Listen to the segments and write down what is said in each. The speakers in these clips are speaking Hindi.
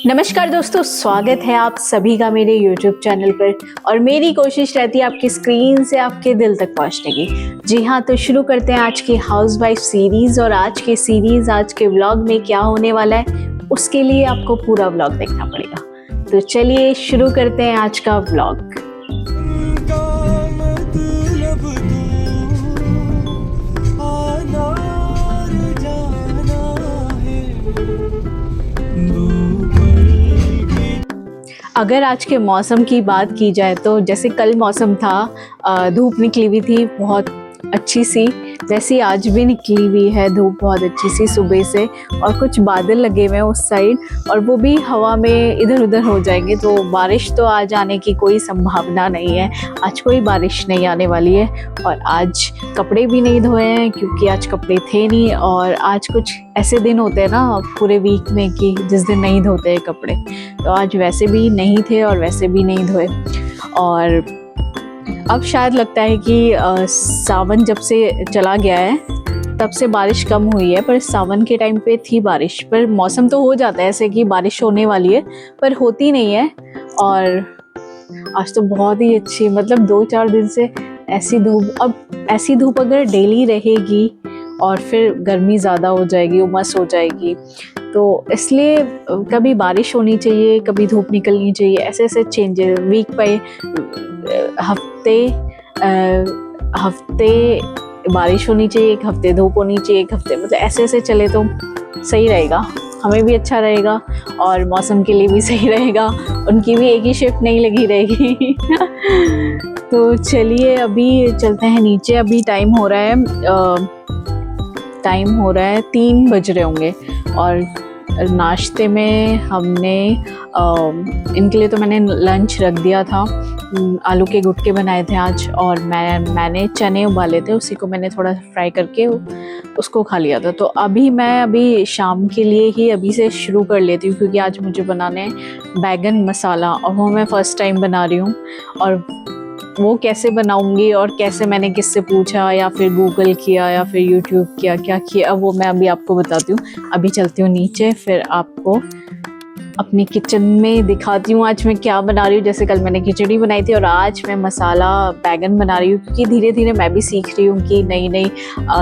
नमस्कार दोस्तों, स्वागत है आप सभी का मेरे YouTube चैनल पर। और मेरी कोशिश रहती है आपकी स्क्रीन से आपके दिल तक पहुंचने की। जी हाँ, तो शुरू करते हैं आज की हाउसवाइफ सीरीज। और आज के व्लॉग में क्या होने वाला है उसके लिए आपको पूरा व्लॉग देखना पड़ेगा। तो चलिए शुरू करते हैं आज का व्लॉग। अगर आज के मौसम की बात की जाए तो जैसे कल मौसम था, धूप निकली हुई थी बहुत अच्छी सी, वैसे आज भी निकली हुई है धूप बहुत अच्छी सी सुबह से। और कुछ बादल लगे हुए हैं उस साइड, और वो भी हवा में इधर उधर हो जाएंगे। तो बारिश तो आज आने की कोई संभावना नहीं है, आज कोई बारिश नहीं आने वाली है। और आज कपड़े भी नहीं धोए हैं क्योंकि आज कपड़े थे नहीं। और आज कुछ ऐसे दिन होते हैं ना पूरे वीक में कि जिस दिन नहीं धोते हैं कपड़े, तो आज वैसे भी नहीं थे और वैसे भी नहीं धोए। और अब शायद लगता है कि सावन जब से चला गया है तब से बारिश कम हुई है, पर सावन के टाइम पे थी बारिश। पर मौसम तो हो जाता है ऐसे कि बारिश होने वाली है, पर होती नहीं है। और आज तो बहुत ही अच्छी, मतलब 2-4 दिन से ऐसी धूप। अब ऐसी धूप अगर डेली रहेगी और फिर गर्मी ज़्यादा हो जाएगी, उमस हो जाएगी, तो इसलिए कभी बारिश होनी चाहिए, कभी धूप निकलनी चाहिए। ऐसे ऐसे चेंजेस वीक बाय हफ्ते बारिश होनी चाहिए, एक हफ्ते धूप होनी चाहिए, एक हफ्ते, मतलब ऐसे ऐसे चले तो सही रहेगा, हमें भी अच्छा रहेगा और मौसम के लिए भी सही रहेगा। उनकी भी एक ही शिफ्ट नहीं लगी रहेगी। तो चलिए अभी चलते हैं नीचे। अभी टाइम हो रहा है 3 बज रहे होंगे। और नाश्ते में हमने इनके लिए तो मैंने लंच रख दिया था। आलू के गुटके बनाए थे आज, और मैंने चने उबाले थे, उसी को मैंने थोड़ा फ्राई करके उसको खा लिया था। तो अभी शाम के लिए ही अभी से शुरू कर लेती हूँ, क्योंकि आज मुझे बनाने बैगन मसाला, और वो मैं फ़र्स्ट टाइम बना रही हूँ। और वो कैसे बनाऊंगी और कैसे मैंने किससे पूछा या फिर गूगल किया या फिर यूट्यूब किया, क्या किया, वो मैं अभी आपको बताती हूँ। अभी चलती हूँ नीचे, फिर आपको अपनी किचन में दिखाती हूँ आज मैं क्या बना रही हूँ। जैसे कल मैंने खिचड़ी बनाई थी और आज मैं मसाला बैगन बना रही हूँ, क्योंकि धीरे धीरे मैं भी सीख रही हूँ कि नई नई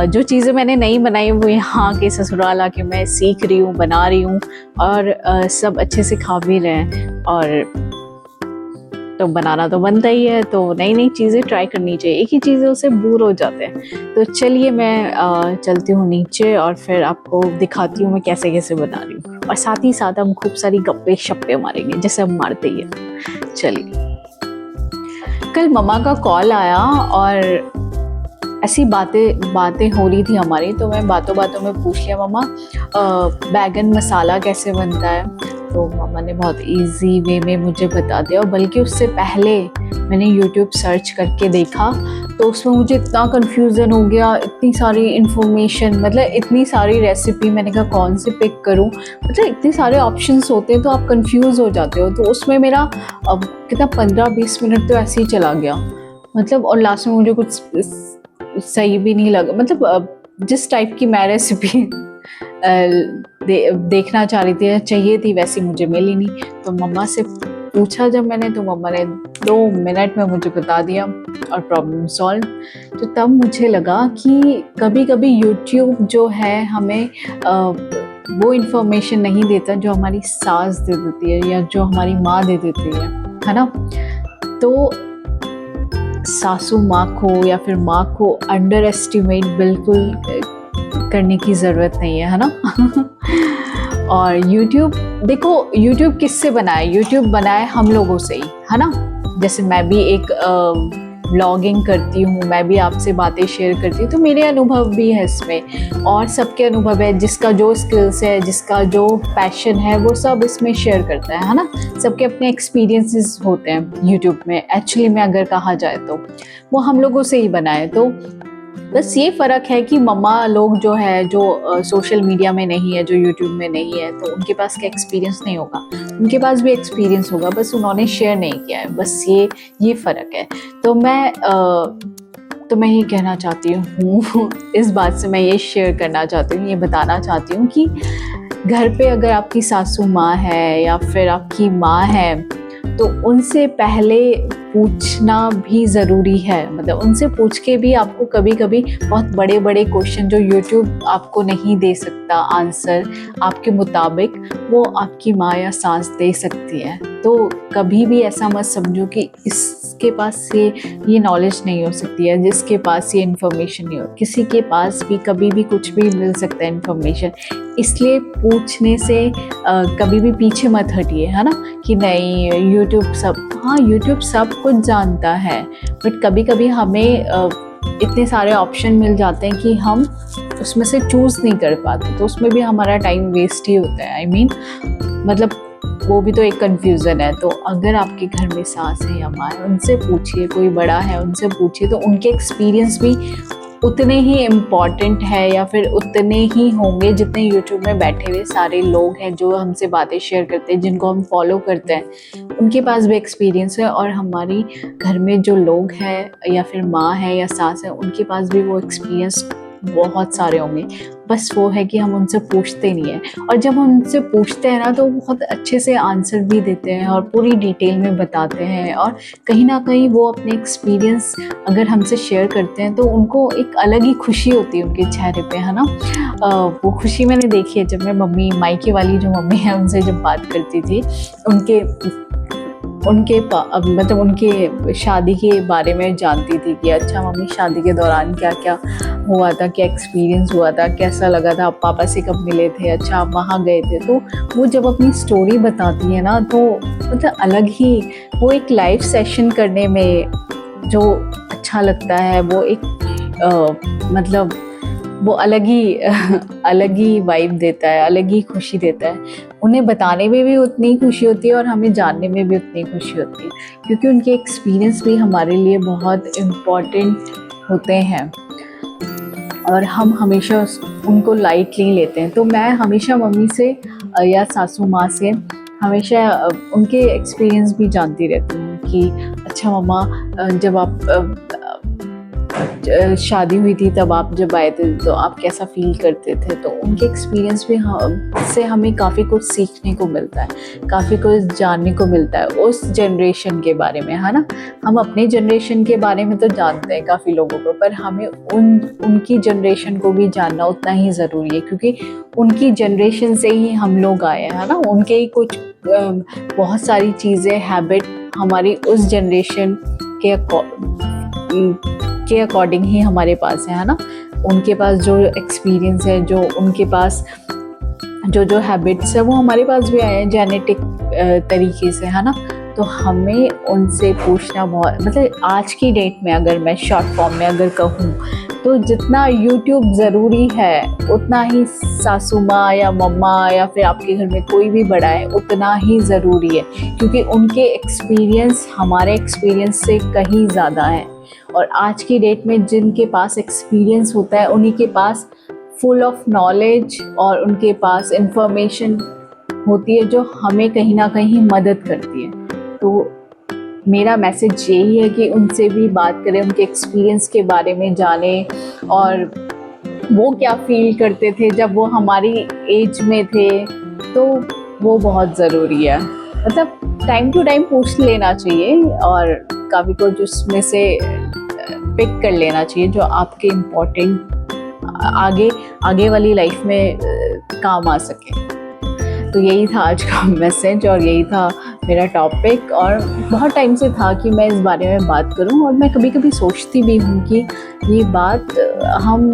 जो चीज़ें मैंने नहीं बनाई वो यहाँ के ससुराल आके मैं सीख रही हूँ, बना रही हूँ। और सब अच्छे से खा भी रहे हैं। और तो बनाना तो बनता ही है, तो नई नई चीज़ें ट्राई करनी चाहिए, एक ही चीज़ों से बोर हो जाते हैं। तो चलिए मैं चलती हूँ नीचे और फिर आपको दिखाती हूँ मैं कैसे कैसे बना रही हूँ। और साथ ही साथ हम खूब सारी गप्पे शप्पे मारेंगे जैसे हम मारते ही हैं। चलिए, कल मम्मा का कॉल आया और ऐसी बातें हो रही थी हमारी, तो मैं बातों बातों में पूछ लिया, मम्मा बैगन मसाला कैसे बनता है। तो मम्मा ने बहुत इजी वे में मुझे बता दिया। और बल्कि उससे पहले मैंने यूट्यूब सर्च करके देखा, तो उसमें मुझे इतना कन्फ्यूज़न हो गया, इतनी सारी इन्फॉर्मेशन, मतलब इतनी सारी रेसिपी, मैंने कहा कौन से पिक करूं, मतलब इतने सारे ऑप्शंस होते हैं तो आप कंफ्यूज हो जाते हो। तो उसमें मेरा कितना 15-20 मिनट तो ऐसे ही चला गया, मतलब। और लास्ट में मुझे कुछ सही भी नहीं लगा, मतलब जिस टाइप की मैं रेसिपी देखना चाह रही थी, चाहिए थी, वैसी मुझे मिली नहीं। तो मम्मा से पूछा जब मैंने, तो मम्मा ने 2 मिनट में मुझे बता दिया और प्रॉब्लम सॉल्व। तो तब मुझे लगा कि कभी कभी यूट्यूब जो है हमें वो इन्फॉर्मेशन नहीं देता जो हमारी सास दे देती है या जो हमारी माँ दे देती है ना। तो सासू माँ को या फिर माँ को अंडर एस्टिमेट बिल्कुल करने की ज़रूरत नहीं है ना। और यूट्यूब देखो, यूट्यूब किससे बना है? यूट्यूब बना है हम लोगों से ही, है ना। जैसे मैं भी एक व्लॉगिंग करती हूँ, मैं भी आपसे बातें शेयर करती हूँ, तो मेरे अनुभव भी है इसमें, और सबके अनुभव है। जिसका जो स्किल्स है, जिसका जो पैशन है, वो सब इसमें शेयर करता है ना। सबके अपने एक्सपीरियंसेस होते हैं यूट्यूब में, एक्चुअली में अगर कहा जाए तो वो हम लोगों से ही बना है। तो बस ये फ़र्क है कि मम्मा लोग जो है, जो सोशल मीडिया में नहीं है, जो यूट्यूब में नहीं है, तो उनके पास का एक्सपीरियंस नहीं होगा, उनके पास भी एक्सपीरियंस होगा, बस उन्होंने शेयर नहीं किया है, बस ये फ़र्क है। तो मैं ये कहना चाहती हूँ, इस बात से मैं ये शेयर करना चाहती हूँ, ये बताना चाहती हूँ कि घर पे अगर आपकी सासू माँ है या फिर आपकी माँ है, तो उनसे पहले पूछना भी ज़रूरी है। मतलब उनसे पूछ के भी आपको कभी-कभी बहुत बड़े-बड़े क्वेश्चन जो यूट्यूब आपको नहीं दे सकता आंसर आपके मुताबिक, वो आपकी माँ या सास दे सकती है। तो कभी भी ऐसा मत समझो कि इसके पास ये नॉलेज नहीं हो सकती है, जिसके पास ये इन्फॉर्मेशन नहीं हो। किसी के पास भी कभी भी कुछ भी मिल सकता है इन्फॉर्मेशन। इसलिए पूछने से कभी भी पीछे मत हटिए, है ना? कि नहीं यूट्यूब यूट्यूब सब कुछ जानता है, बट कभी-कभी हमें इतने सारे ऑप्शन मिल जाते हैं कि हम उसमें से चूज़ नहीं कर पाते, तो उसमें भी हमारा टाइम वेस्ट ही होता है। मतलब वो भी तो एक कन्फ्यूज़न है। तो अगर आपके घर में सास है या माँ है, उनसे पूछिए, कोई बड़ा है उनसे पूछिए, तो उनके एक्सपीरियंस भी उतने ही इम्पॉर्टेंट है या फिर उतने ही होंगे जितने यूट्यूब में बैठे हुए सारे लोग हैं जो हमसे बातें शेयर करते हैं, जिनको हम फॉलो करते हैं, उनके पास भी एक्सपीरियंस है। और हमारी घर में जो लोग हैं या फिर माँ है या सास है, उनके पास भी वो एक्सपीरियंस बहुत सारे होंगे। बस वो है कि हम उनसे पूछते नहीं हैं, और जब हम उनसे पूछते हैं ना, तो बहुत अच्छे से आंसर भी देते हैं और पूरी डिटेल में बताते हैं। और कहीं ना कहीं वो अपने एक्सपीरियंस अगर हमसे शेयर करते हैं, तो उनको एक अलग ही खुशी होती है उनके चेहरे पे, है ना? वो खुशी मैंने देखी है जब मैं मम्मी, मायके वाली जो मम्मी है, उनसे जब बात करती थी, उनके मतलब उनके शादी के बारे में जानती थी कि अच्छा मम्मी शादी के दौरान क्या क्या हुआ था, क्या एक्सपीरियंस हुआ था, कैसा लगा था, आप पापा से कब मिले थे, अच्छा आप वहाँ गए थे। तो वो जब अपनी स्टोरी बताती है ना, तो मतलब अलग ही वो एक लाइव सेशन करने में जो अच्छा लगता है, वो एक मतलब वो अलग ही वाइब देता है, अलग ही खुशी देता है। उन्हें बताने में भी उतनी खुशी होती है और हमें जानने में भी उतनी खुशी होती है, क्योंकि उनके एक्सपीरियंस भी हमारे लिए बहुत इम्पॉर्टेंट होते हैं और हम हमेशा उनको लाइटली लेते हैं। तो मैं हमेशा मम्मी से या सासू माँ से हमेशा उनके एक्सपीरियंस भी जानती रहती हूँ कि अच्छा मम्मा, जब आप शादी हुई थी तब आप जब आए थे तो आप कैसा फील करते थे। तो उनके एक्सपीरियंस भी से हमें काफ़ी कुछ सीखने को मिलता है, काफ़ी कुछ जानने को मिलता है उस जनरेशन के बारे में, है ना? हम अपने जनरेशन के बारे में तो जानते हैं काफ़ी लोगों को, पर हमें उनकी जनरेशन को भी जानना उतना ही ज़रूरी है, क्योंकि उनकी जनरेशन से ही हम लोग आए हैं, है ना? उनके ही कुछ बहुत सारी चीज़ें, हैबिट हमारी उस जनरेशन के अकॉर्डिंग ही हमारे पास है ना? उनके पास जो एक्सपीरियंस है, जो उनके पास जो हैबिट्स है, वो हमारे पास भी आए हैं जेनेटिक तरीके से, है ना? तो हमें उनसे पूछना बहुत, मतलब आज की डेट में अगर मैं शॉर्ट फॉर्म में अगर कहूँ, तो जितना यूट्यूब ज़रूरी है, उतना ही सासू माँ या मम्मा या फिर आपके घर में कोई भी बड़ा है, उतना ही ज़रूरी है, क्योंकि उनके एक्सपीरियंस हमारे एक्सपीरियंस से कहीं ज़्यादा है। और आज की डेट में जिनके पास एक्सपीरियंस होता है, उन्हीं के पास फुल ऑफ नॉलेज और उनके पास इंफॉर्मेशन होती है जो हमें कहीं ना कहीं मदद करती है। तो मेरा मैसेज यही है कि उनसे भी बात करें, उनके एक्सपीरियंस के बारे में जानें, और वो क्या फील करते थे जब वो हमारी एज में थे, तो वो बहुत ज़रूरी है। मतलब टाइम टू टाइम पूछ लेना चाहिए और काफ़ी कुछ उसमें से पिक कर लेना चाहिए जो आपके इम्पोर्टेंट आगे वाली लाइफ में काम आ सके। तो यही था आज का मैसेज और यही था मेरा टॉपिक, और बहुत टाइम से था कि मैं इस बारे में बात करूं। और मैं कभी कभी सोचती भी हूं कि ये बात हम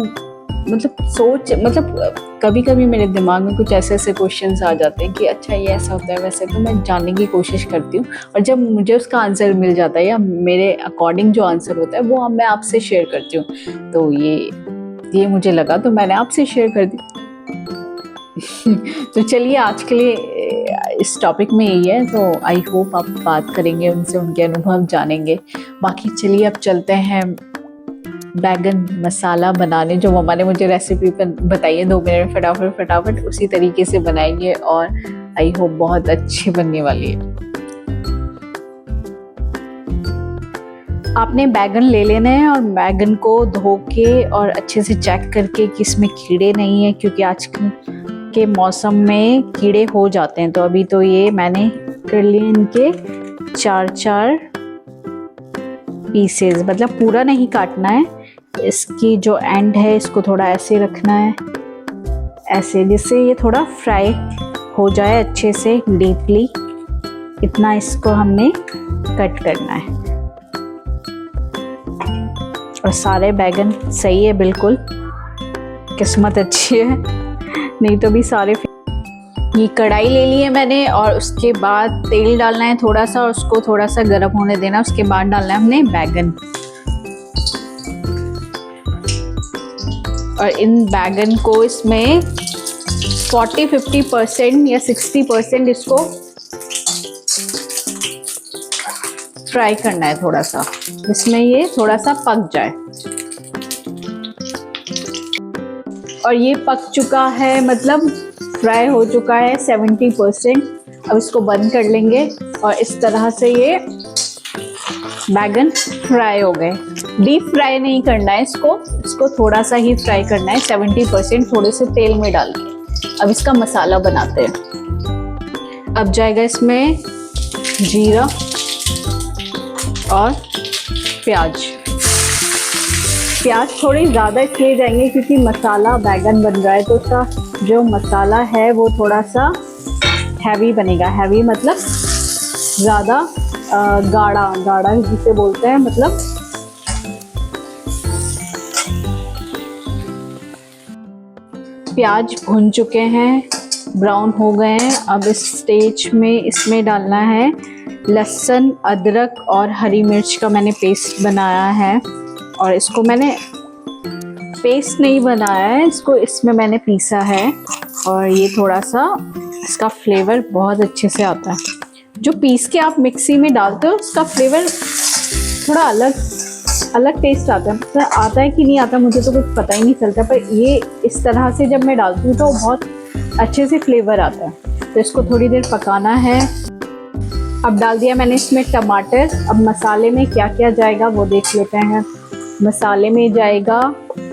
मतलब कभी कभी मेरे दिमाग में कुछ ऐसे क्वेश्चंस आ जाते हैं कि अच्छा ये ऐसा होता है वैसे, तो मैं जानने की कोशिश करती हूँ, और जब मुझे उसका आंसर मिल जाता है या मेरे अकॉर्डिंग जो आंसर होता है वो मैं आपसे शेयर करती हूँ। तो ये मुझे लगा तो मैंने आपसे शेयर कर दी। तो चलिए आज के लिए इस टॉपिक में यही है। तो आई होप आप बात करेंगे उनसे, उनके अनुभव जानेंगे। बाकी चलिए अब चलते हैं बैगन मसाला बनाने, जो मम्मा ने मुझे रेसिपी बताई है 2 मिनट में फटाफट उसी तरीके से बनाएंगे, और आई होप बहुत अच्छी बनने वाली है। आपने बैगन ले लेना है और बैगन को धो के और अच्छे से चेक करके कि इसमें कीड़े नहीं है, क्योंकि आजकल के मौसम में कीड़े हो जाते हैं। तो अभी तो ये मैंने कर लिए इनके 4-4 पीसेस, मतलब पूरा नहीं काटना है। इसकी जो एंड है इसको थोड़ा ऐसे रखना है, ऐसे, जिससे ये थोड़ा फ्राई हो जाए अच्छे से डीपली। इतना इसको हमने कट करना है। और सारे बैगन सही है, बिल्कुल किस्मत अच्छी है, नहीं तो भी सारे। ये कढ़ाई ले ली है मैंने और उसके बाद तेल डालना है थोड़ा सा, उसको थोड़ा सा गर्म होने देना। उसके बाद डालना है हमने बैगन, और इन बैगन को इसमें 40-50% या 60% इसको फ्राई करना है थोड़ा सा, जिसमें ये थोड़ा सा पक जाए। और ये पक चुका है, मतलब फ्राई हो चुका है 70%। अब इसको बंद कर लेंगे और इस तरह से ये बैगन फ्राई हो गए। डीप फ्राई नहीं करना है इसको थोड़ा सा ही फ्राई करना है, 70% थोड़े से तेल में डाल के। अब इसका मसाला बनाते हैं। अब जाएगा इसमें जीरा और प्याज थोड़ी ज़्यादा इसलिए जाएंगे क्योंकि मसाला बैगन बन रहा है, तो उसका जो मसाला है वो थोड़ा सा हैवी बनेगा। हैवी मतलब ज़्यादा गाढ़ा जिसे बोलते हैं, मतलब प्याज भुन चुके हैं, ब्राउन हो गए हैं। अब इस स्टेज में इसमें डालना है लहसुन, अदरक और हरी मिर्च का मैंने पेस्ट बनाया है। और इसको मैंने पेस्ट नहीं बनाया है, इसको इसमें मैंने पीसा है। और ये थोड़ा सा इसका फ्लेवर बहुत अच्छे से आता है। जो पीस के आप मिक्सी में डालते हो उसका फ्लेवर थोड़ा अलग टेस्ट आता है। मतलब आता है कि नहीं आता मुझे तो कुछ पता ही नहीं चलता, पर ये इस तरह से जब मैं डालती हूँ तो बहुत अच्छे से फ्लेवर आता है। तो इसको थोड़ी देर पकाना है। अब डाल दिया मैंने इसमें टमाटर। अब मसाले में क्या क्या जाएगा वो देख लेते हैं। मसाले में जाएगा,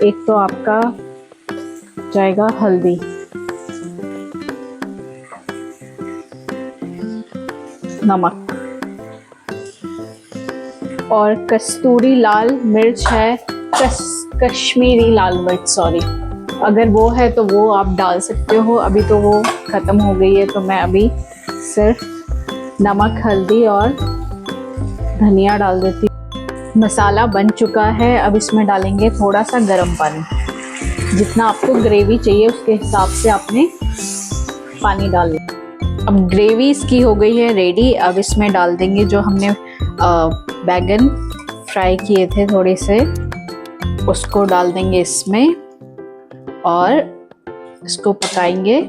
एक तो आपका जाएगा हल्दी, नमक, और कस्तूरी लाल मिर्च है, कश्मीरी लाल मिर्च सॉरी, अगर वो है तो वो आप डाल सकते हो। अभी तो वो ख़त्म हो गई है, तो मैं अभी सिर्फ नमक, हल्दी और धनिया डाल देती हूँ। मसाला बन चुका है। अब इसमें डालेंगे थोड़ा सा गर्म पानी। जितना आपको ग्रेवी चाहिए उसके हिसाब से आपने पानी डालना। अब ग्रेवी इसकी हो गई है रेडी। अब इसमें डाल देंगे जो हमने बैगन फ्राई किए थे थोड़े से, उसको डाल देंगे इसमें और इसको पकाएंगे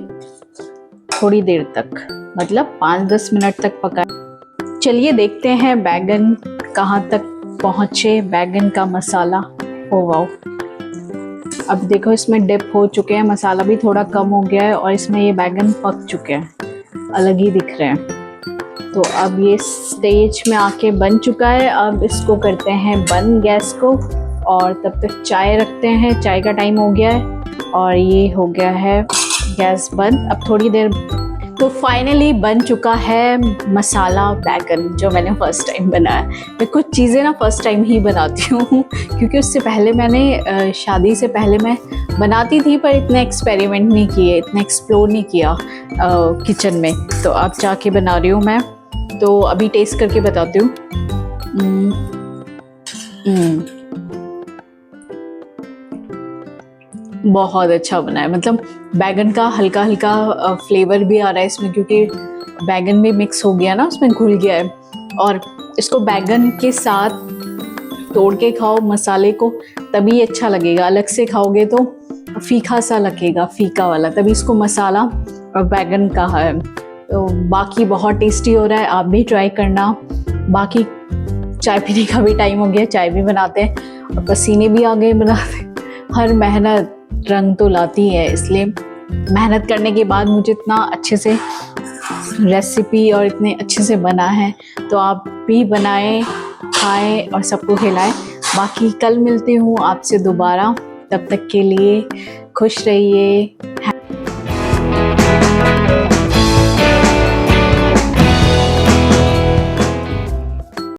थोड़ी देर तक, मतलब 5-10 मिनट तक पकाएं। चलिए देखते हैं बैगन कहाँ तक पहुँचे, बैगन का मसाला। ओ वाओ, अब देखो इसमें डिप हो चुके हैं, मसाला भी थोड़ा कम हो गया है और इसमें ये बैगन पक चुके हैं, अलग ही दिख रहे हैं। तो अब ये स्टेज में आके बन चुका है। अब इसको करते हैं बंद गैस को, और तब तक चाय रखते हैं। चाय का टाइम हो गया है और ये हो गया है गैस बंद। अब थोड़ी देर, तो फाइनली बन चुका है मसाला बैगन, जो मैंने फ़र्स्ट टाइम बनाया। मैं कुछ चीज़ें ना फ़र्स्ट टाइम ही बनाती हूँ क्योंकि उससे पहले मैंने शादी से पहले मैं बनाती थी, पर इतने एक्सपेरिमेंट नहीं किए, इतना एक्सप्लोर नहीं किया किचन में। तो अब जाके बना रही हूँ मैं, तो अभी टेस्ट करके बताती हूँ। बहुत अच्छा बना है, मतलब बैगन का हल्का हल्का फ्लेवर भी आ रहा है इसमें, क्योंकि बैगन भी मिक्स हो गया ना, उसमें घुल गया है। और इसको बैगन के साथ तोड़ के खाओ मसाले को, तभी अच्छा लगेगा। अलग से खाओगे तो फीका सा लगेगा, फीका वाला, तभी इसको मसाला और बैगन का है। तो बाकी बहुत टेस्टी हो रहा है, आप भी ट्राई करना। बाकी चाय पीने का भी टाइम हो गया, चाय भी बनाते हैं और पसीने भी आ गए बनाते। हर मेहनत रंग तो लाती है, इसलिए मेहनत करने के बाद मुझे इतना अच्छे से रेसिपी और इतने अच्छे से बना है, तो आप भी बनाएं, खाएं और सबको खिलाएं। बाकी कल मिलती हूँ आपसे दोबारा, तब तक के लिए खुश रहिए,